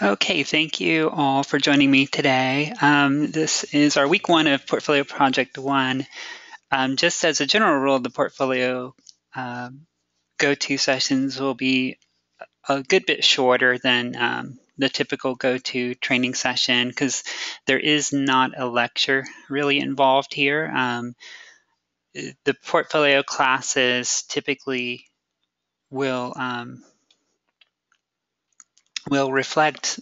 Okay, thank you all for joining me today. This is our week one of Portfolio Project 1. Just as a general rule, the portfolio go-to sessions will be a good bit shorter than the typical go-to training session because there is not a lecture really involved here. The portfolio classes typically will reflect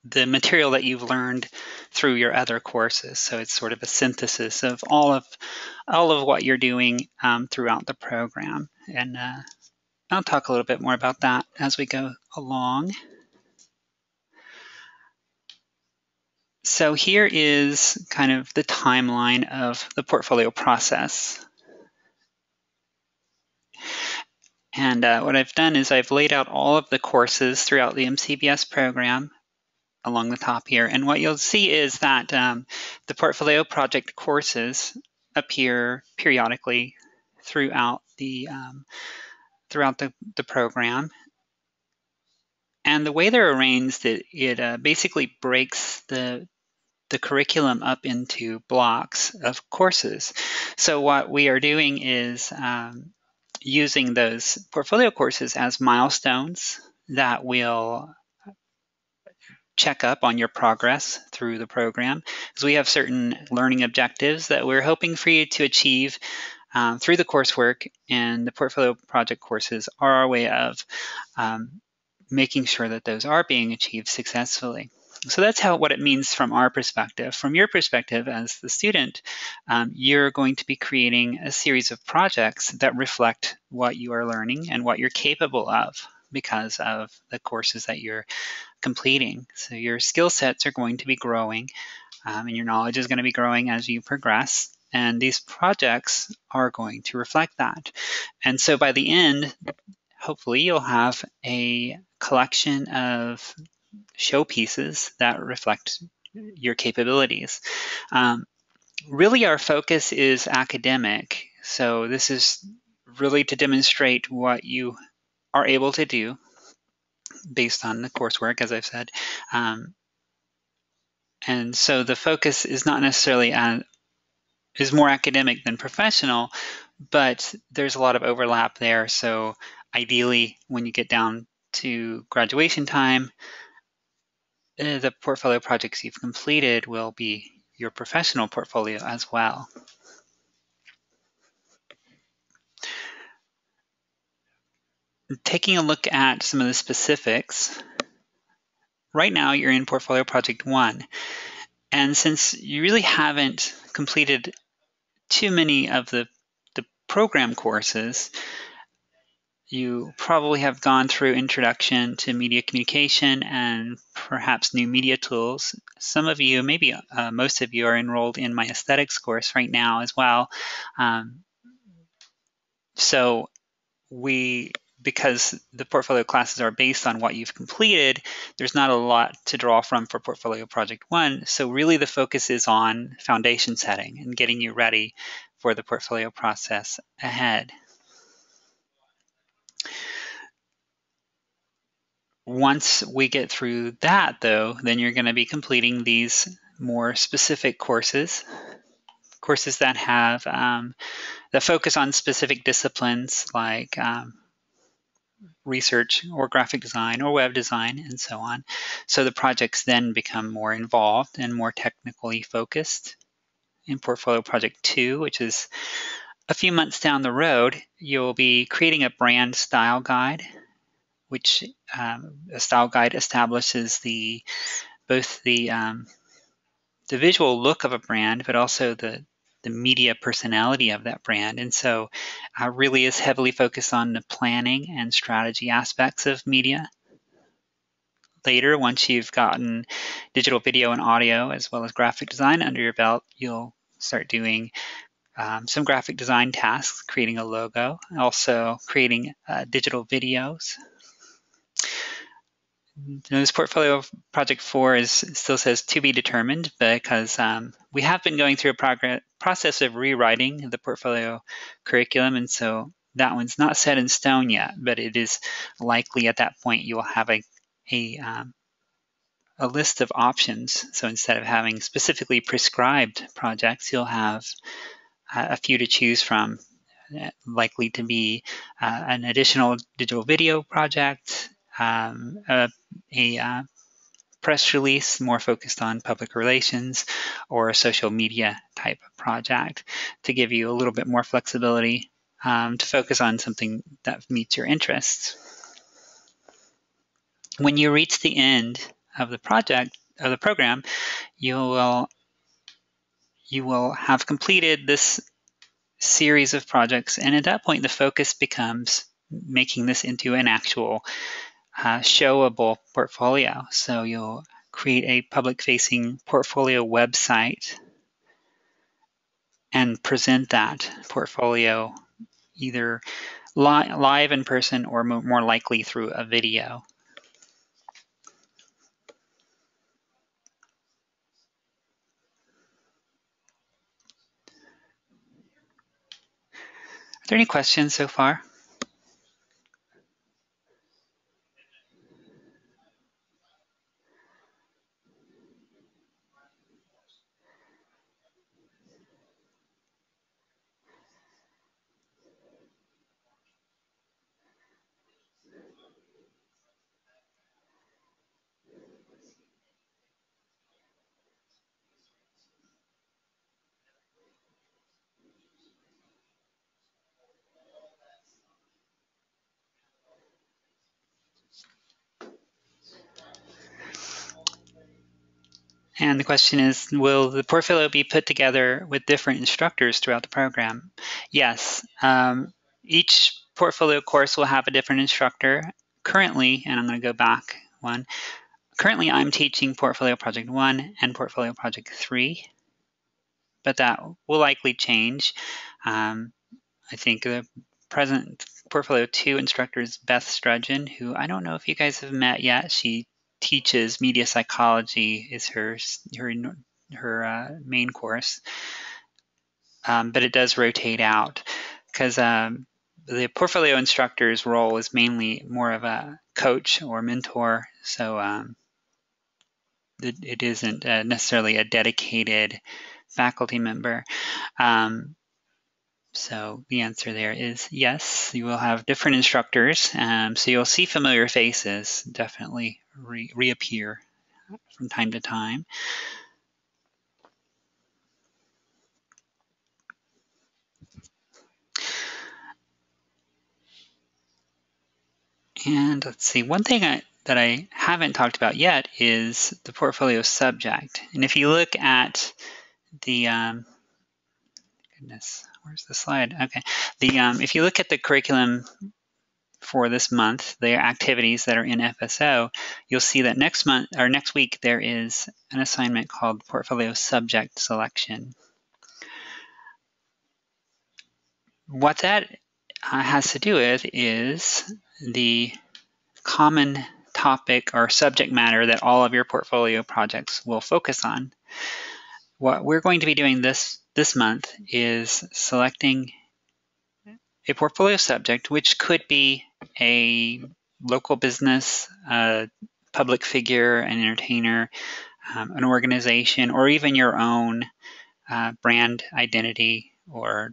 the material that you've learned through your other courses. So it's sort of a synthesis of all of what you're doing throughout the program. And I'll talk a little bit more about that as we go along. So here is kind of the timeline of the portfolio process. And what I've done is I've laid out all of the courses throughout the MCBS program along the top here. And what you'll see is that the portfolio project courses appear periodically throughout the program. And the way they're arranged, it basically breaks the curriculum up into blocks of courses. So what we are doing is using those portfolio courses as milestones that will check up on your progress through the program, because we have certain learning objectives that we're hoping for you to achieve through the coursework, and the portfolio project courses are our way of making sure that those are being achieved successfully. So that's what it means from our perspective. From your perspective as the student, you're going to be creating a series of projects that reflect what you are learning and what you're capable of because of the courses that you're completing. So your skill sets are going to be growing, and your knowledge is going to be growing as you progress. And these projects are going to reflect that. And so by the end, hopefully you'll have a collection of showpieces that reflect your capabilities. Really, our focus is academic. So this is really to demonstrate what you are able to do based on the coursework, as I've said. And so the focus is not necessarily is more academic than professional, but there's a lot of overlap there. So ideally, when you get down to graduation time, the portfolio projects you've completed will be your professional portfolio as well. Taking a look at some of the specifics, right now you're in portfolio project 1. And since you really haven't completed too many of the program courses, you probably have gone through Introduction to Media Communication and perhaps New Media Tools. Some of you, maybe most of you, are enrolled in my Aesthetics course right now as well. So because the portfolio classes are based on what you've completed, there's not a lot to draw from for Portfolio Project 1. So really the focus is on foundation setting and getting you ready for the portfolio process ahead. Once we get through that, though, then you're going to be completing these more specific courses that have that focus on specific disciplines like research or graphic design or web design and so on. So the projects then become more involved and more technically focused. In Portfolio Project 2, which is a few months down the road, you'll be creating a brand style guide, which a style guide establishes both the visual look of a brand, but also the media personality of that brand. And so really is heavily focused on the planning and strategy aspects of media. Later, once you've gotten digital video and audio as well as graphic design under your belt, you'll start doing some graphic design tasks, creating a logo, also creating digital videos. This Portfolio Project 4 still says to be determined because we have been going through a process of rewriting the portfolio curriculum, and so that one's not set in stone yet, but it is likely at that point you will have a a list of options. So instead of having specifically prescribed projects, you'll have a few to choose from, likely to be an additional digital video project, a press release more focused on public relations, or a social media type of project to give you a little bit more flexibility to focus on something that meets your interests. When you reach the end of the program, you will have completed this series of projects, and at that point the focus becomes making this into an actual showable portfolio. So you'll create a public-facing portfolio website and present that portfolio either live in person or more likely through a video. Are there any questions so far? And the question is, will the portfolio be put together with different instructors throughout the program? Yes. Each portfolio course will have a different instructor. Currently, and I'm going to go back one, currently I'm teaching Portfolio Project 1 and Portfolio Project 3, but that will likely change. I think the present Portfolio 2 instructor is Beth Strudgeon, who I don't know if you guys have met yet. She teaches media psychology, is her main course, but it does rotate out because the portfolio instructor's role is mainly more of a coach or mentor, so it isn't necessarily a dedicated faculty member. So the answer there is yes, you will have different instructors. So you'll see familiar faces definitely reappear from time to time. And let's see, one thing that I haven't talked about yet is the portfolio subject. And if you look at the, goodness, where's the slide? Okay, if you look at the curriculum for this month, the activities that are in FSO, you'll see that next week there is an assignment called Portfolio Subject Selection. What that has to do with is the common topic or subject matter that all of your portfolio projects will focus on. What we're going to be doing this month is selecting a portfolio subject, which could be a local business, a public figure, an entertainer, an organization, or even your own brand identity or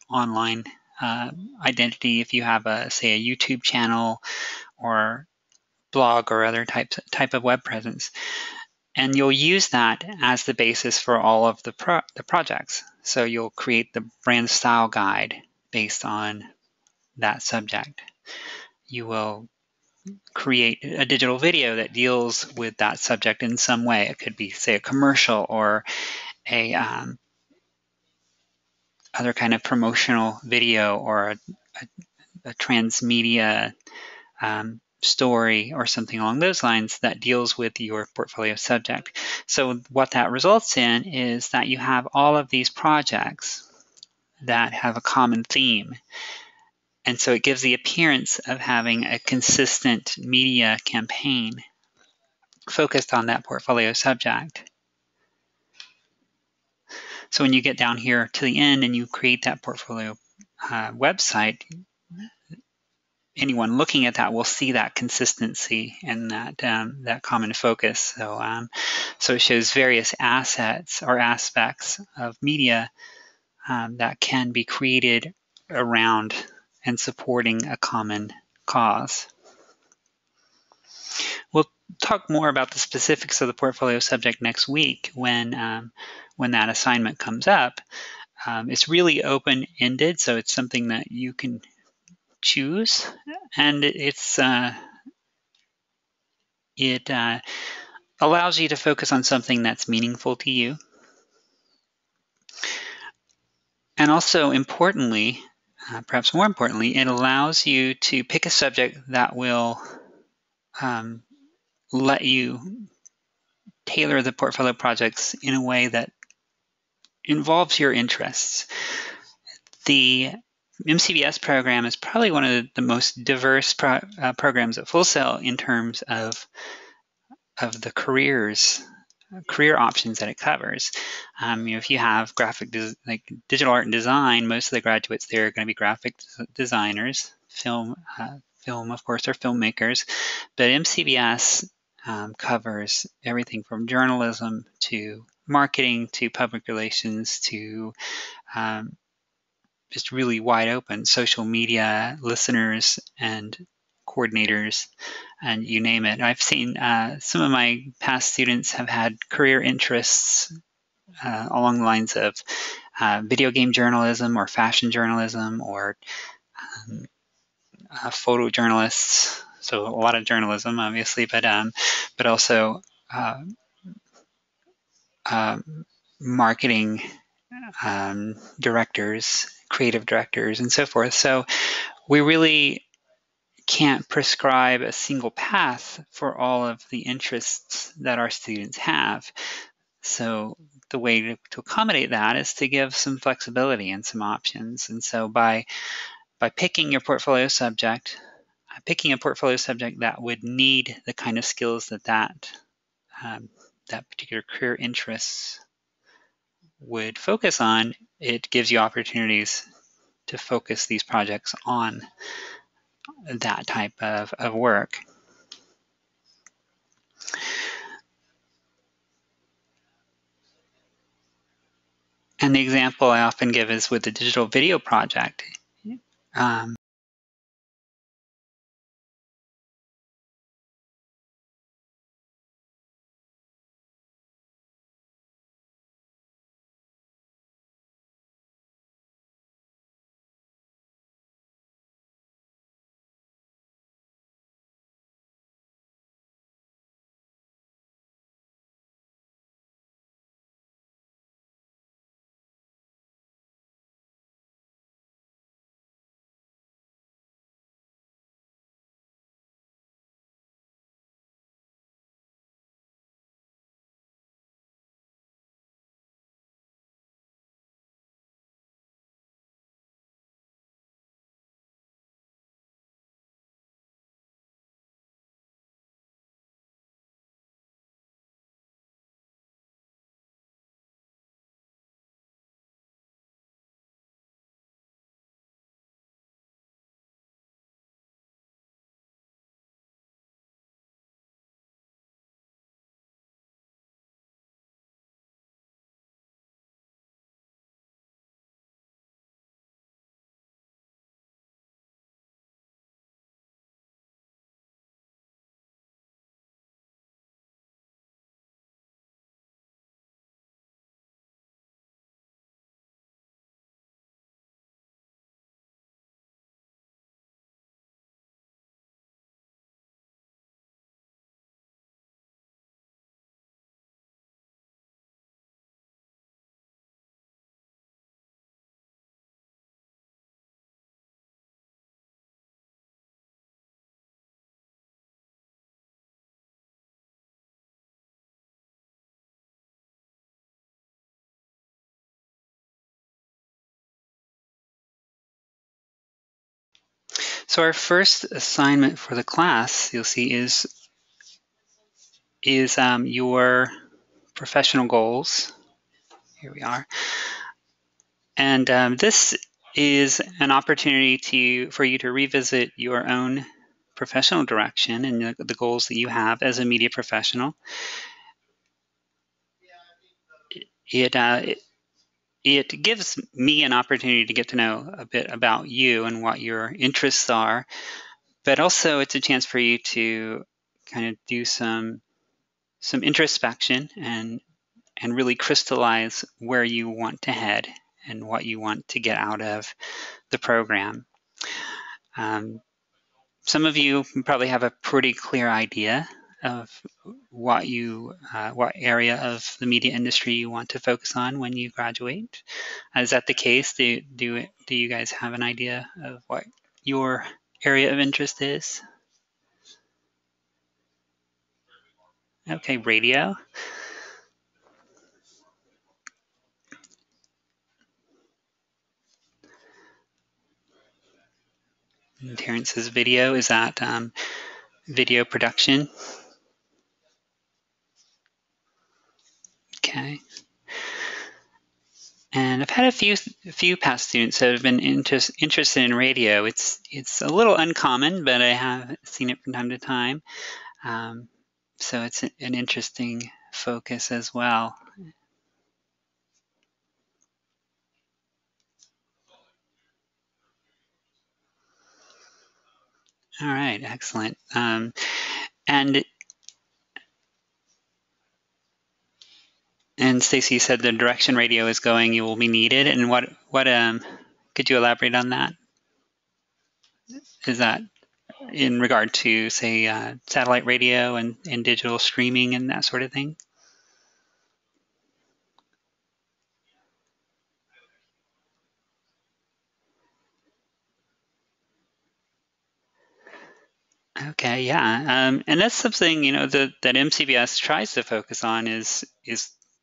online identity if you have say a YouTube channel or blog or other type of web presence. And you'll use that as the basis for all of the projects. So you'll create the brand style guide based on that subject. You will create a digital video that deals with that subject in some way. It could be, say, a commercial or a other kind of promotional video or a transmedia story or something along those lines that deals with your portfolio subject. So what that results in is that you have all of these projects that have a common theme. And so it gives the appearance of having a consistent media campaign focused on that portfolio subject. So when you get down here to the end and you create that portfolio website, anyone looking at that will see that consistency and that common focus. So it shows various assets or aspects of media that can be created around and supporting a common cause. We'll talk more about the specifics of the portfolio subject next week when that assignment comes up. It's really open-ended, so it's something that you can choose, and it allows you to focus on something that's meaningful to you. And also importantly, perhaps more importantly, it allows you to pick a subject that will let you tailor the portfolio projects in a way that involves your interests. The MCVS program is probably one of the most diverse programs at Full Sail in terms of the career options that it covers. If you have like digital art and design, most of the graduates there are going to be graphic designers. Film, of course, are filmmakers, but MCVS covers everything from journalism to marketing to public relations to just really wide open social media, listeners and coordinators, and you name it. I've seen some of my past students have had career interests along the lines of video game journalism or fashion journalism or photojournalists. So a lot of journalism, obviously, but also marketing directors, creative directors, and so forth. So we really can't prescribe a single path for all of the interests that our students have. So the way to accommodate that is to give some flexibility and some options. And so by picking your portfolio subject, picking a portfolio subject that would need the kind of skills that particular career interests would focus on, it gives you opportunities to focus these projects on that type of work. And the example I often give is with the digital video project. So our first assignment for the class, you'll see, is your professional goals. Here we are. And this is an opportunity for you to revisit your own professional direction and the goals that you have as a media professional. It gives me an opportunity to get to know a bit about you and what your interests are, but also it's a chance for you to kind of do some introspection and really crystallize where you want to head and what you want to get out of the program. Some of you probably have a pretty clear idea of what area of the media industry you want to focus on when you graduate. Is that the case? Do you guys have an idea of what your area of interest is? Okay, radio. And Terrence's video, is that video production? Okay. And I've had a few past students that have been interested in radio. It's a little uncommon, but I have seen it from time to time. So it's an interesting focus as well. All right, excellent. And Stacy, you said the direction radio is going, you will be needed. And what could you elaborate on that? Is that in regard to, say, satellite radio and digital streaming and that sort of thing? Okay, yeah, and that's something that MCBS tries to focus on is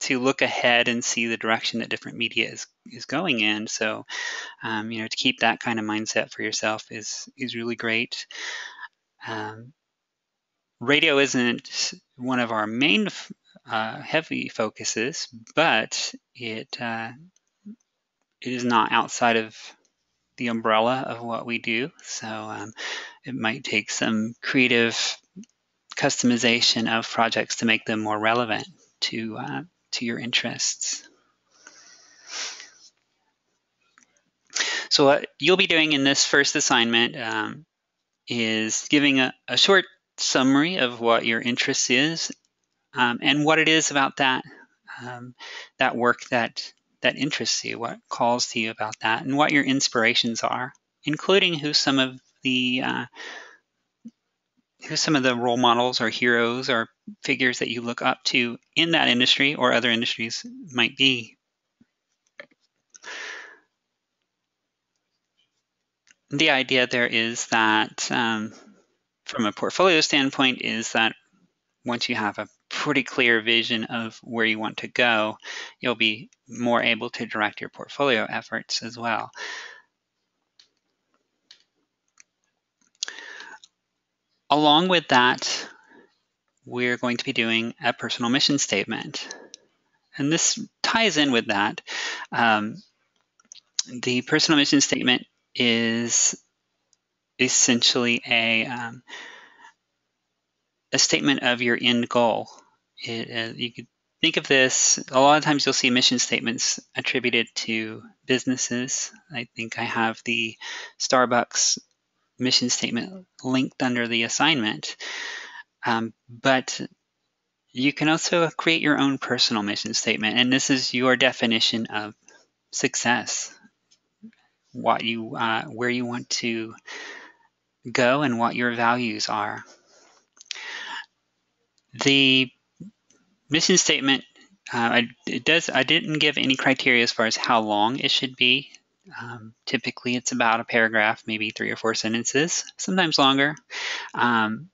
to look ahead and see the direction that different media is going in. So, to keep that kind of mindset for yourself is really great. Radio isn't one of our main heavy focuses, but it is not outside of the umbrella of what we do. So it might take some creative customization of projects to make them more relevant to your interests. So what you'll be doing in this first assignment is giving a short summary of what your interest is and what it is about that work that interests you, what calls to you about that, and what your inspirations are, including who some of the role models or heroes or figures that you look up to in that industry or other industries might be. The idea there is that from a portfolio standpoint is that once you have a pretty clear vision of where you want to go, you'll be more able to direct your portfolio efforts as well. Along with that, we're going to be doing a personal mission statement. And this ties in with that. The personal mission statement is essentially a statement of your end goal. You could think of this, a lot of times you'll see mission statements attributed to businesses. I think I have the Starbucks mission statement linked under the assignment. But you can also create your own personal mission statement, and this is your definition of success, where you want to go and what your values are. The mission statement, I didn't give any criteria as far as how long it should be. Typically, it's about a paragraph, maybe 3 or 4 sentences, sometimes longer. And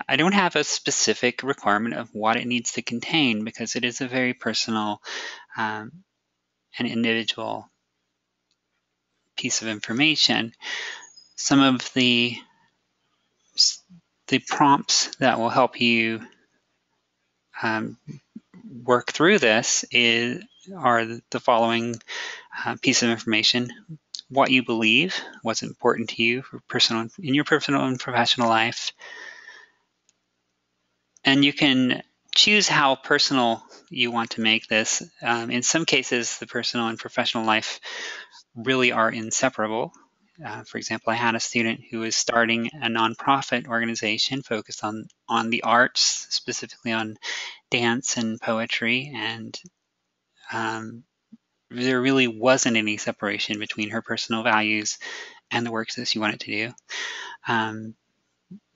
I don't have a specific requirement of what it needs to contain because it is a very personal and individual piece of information. Some of the prompts that will help you work through this are the following piece of information, what you believe, what's important to you in your personal and professional life. And you can choose how personal you want to make this. In some cases, the personal and professional life really are inseparable. For example, I had a student who was starting a nonprofit organization focused on the arts, specifically on dance and poetry, and there really wasn't any separation between her personal values and the work that she wanted to do.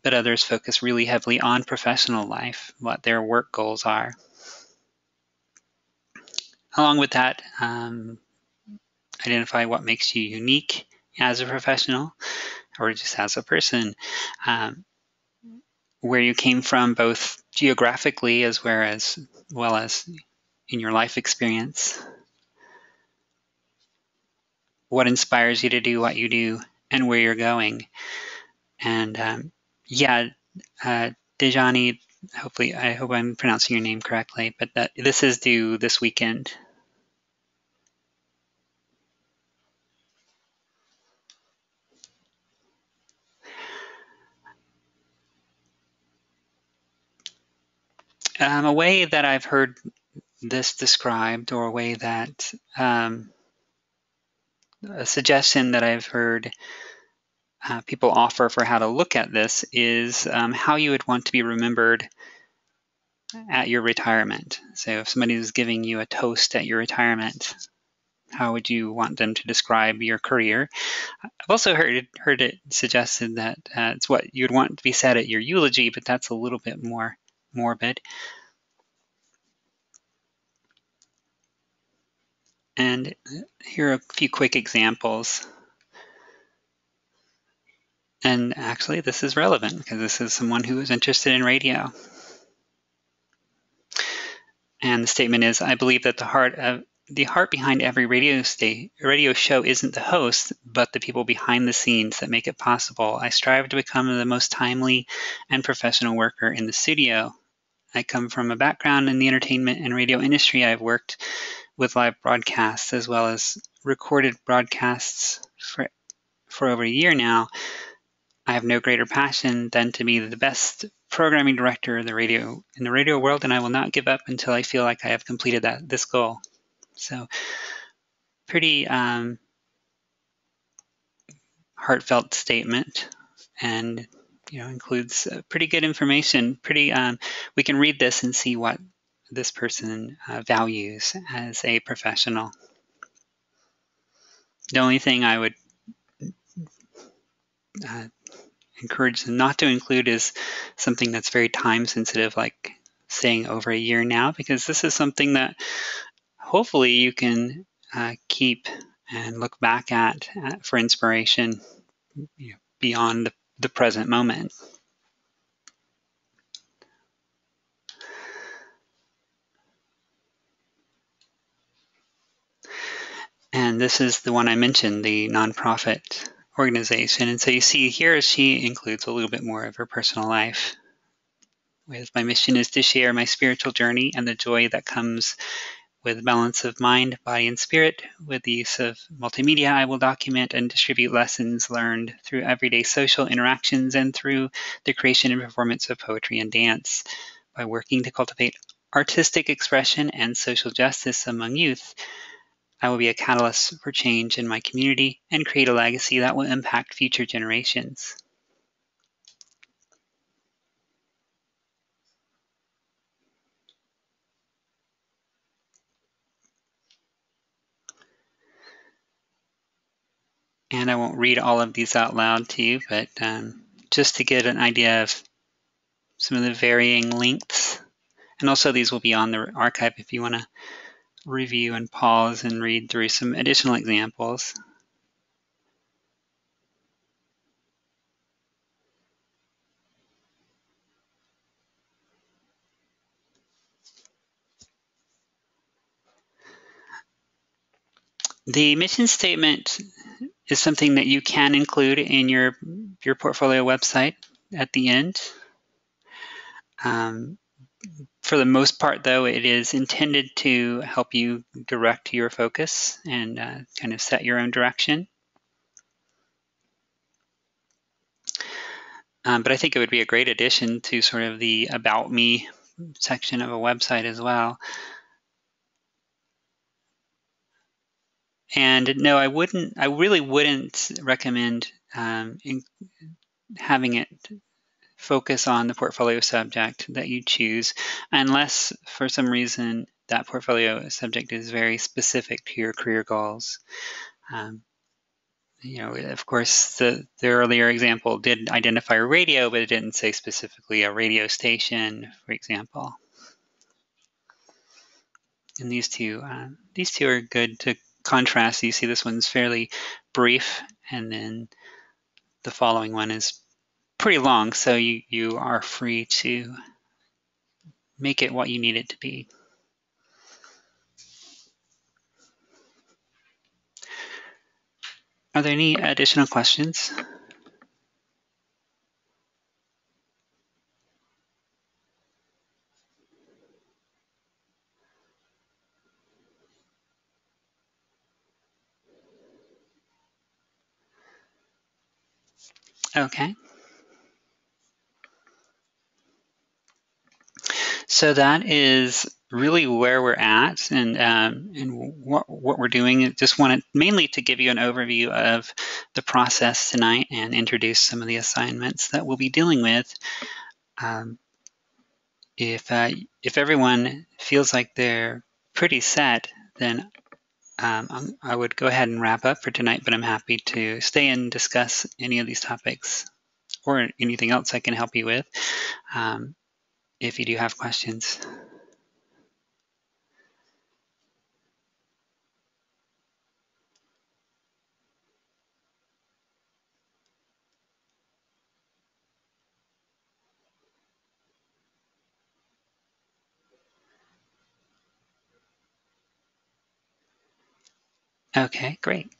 But others focus really heavily on professional life, what their work goals are. Along with that, identify what makes you unique as a professional or just as a person, where you came from both geographically as well as in your life experience, what inspires you to do what you do, and where you're going. And Dejani, I hope I'm pronouncing your name correctly, but this is due this weekend. A way that I've heard this described, or a way that a suggestion that I've heard people offer for how to look at this is how you would want to be remembered at your retirement. So if somebody was giving you a toast at your retirement, how would you want them to describe your career? I've also heard it suggested that it's what you'd want to be said at your eulogy, but that's a little bit more morbid. And here are a few quick examples. And actually, this is relevant because this is someone who is interested in radio. And the statement is, I believe that the heart behind every radio show isn't the host, but the people behind the scenes that make it possible. I strive to become the most timely and professional worker in the studio. I come from a background in the entertainment and radio industry. I've worked with live broadcasts as well as recorded broadcasts for over a year now. I have no greater passion than to be the best programming director in the radio world, and I will not give up until I feel like I have completed this goal. So, pretty heartfelt statement, and includes pretty good information. We can read this and see what this person values as a professional. The only thing I would encourage them not to include is something that's very time sensitive, like saying over a year now, because this is something that hopefully you can keep and look back at for inspiration beyond the present moment. And this is the one I mentioned, the nonprofit organization. And so you see here she includes a little bit more of her personal life. My mission is to share my spiritual journey and the joy that comes with balance of mind, body, and spirit. With the use of multimedia, I will document and distribute lessons learned through everyday social interactions and through the creation and performance of poetry and dance. By working to cultivate artistic expression and social justice among youth, I will be a catalyst for change in my community and create a legacy that will impact future generations. And I won't read all of these out loud to you, but just to get an idea of some of the varying lengths. And also these will be on the archive if you want to review and pause and read through some additional examples. The mission statement is something that you can include in your portfolio website at the end. For the most part, though, it is intended to help you direct your focus and kind of set your own direction. But I think it would be a great addition to sort of the About Me section of a website as well. And no, I really wouldn't recommend having it focus on the portfolio subject that you choose, unless for some reason that portfolio subject is very specific to your career goals. Of course, the earlier example did identify radio, but it didn't say specifically a radio station, for example. And these two are good to contrast. You see this one's fairly brief, and then the following one is pretty long, so you are free to make it what you need it to be. Are there any additional questions? Okay. So that is really where we're at, and what we're doing. I just wanted mainly to give you an overview of the process tonight and introduce some of the assignments that we'll be dealing with. If everyone feels like they're pretty set, then I would go ahead and wrap up for tonight, but I'm happy to stay and discuss any of these topics or anything else I can help you with if you do have questions. Okay, great.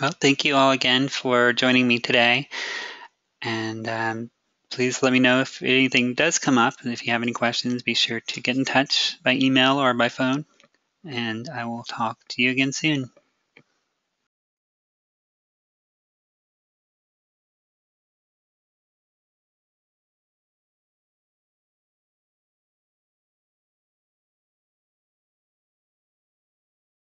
Well, thank you all again for joining me today. And please let me know if anything does come up. And if you have any questions, be sure to get in touch by email or by phone. And I will talk to you again soon.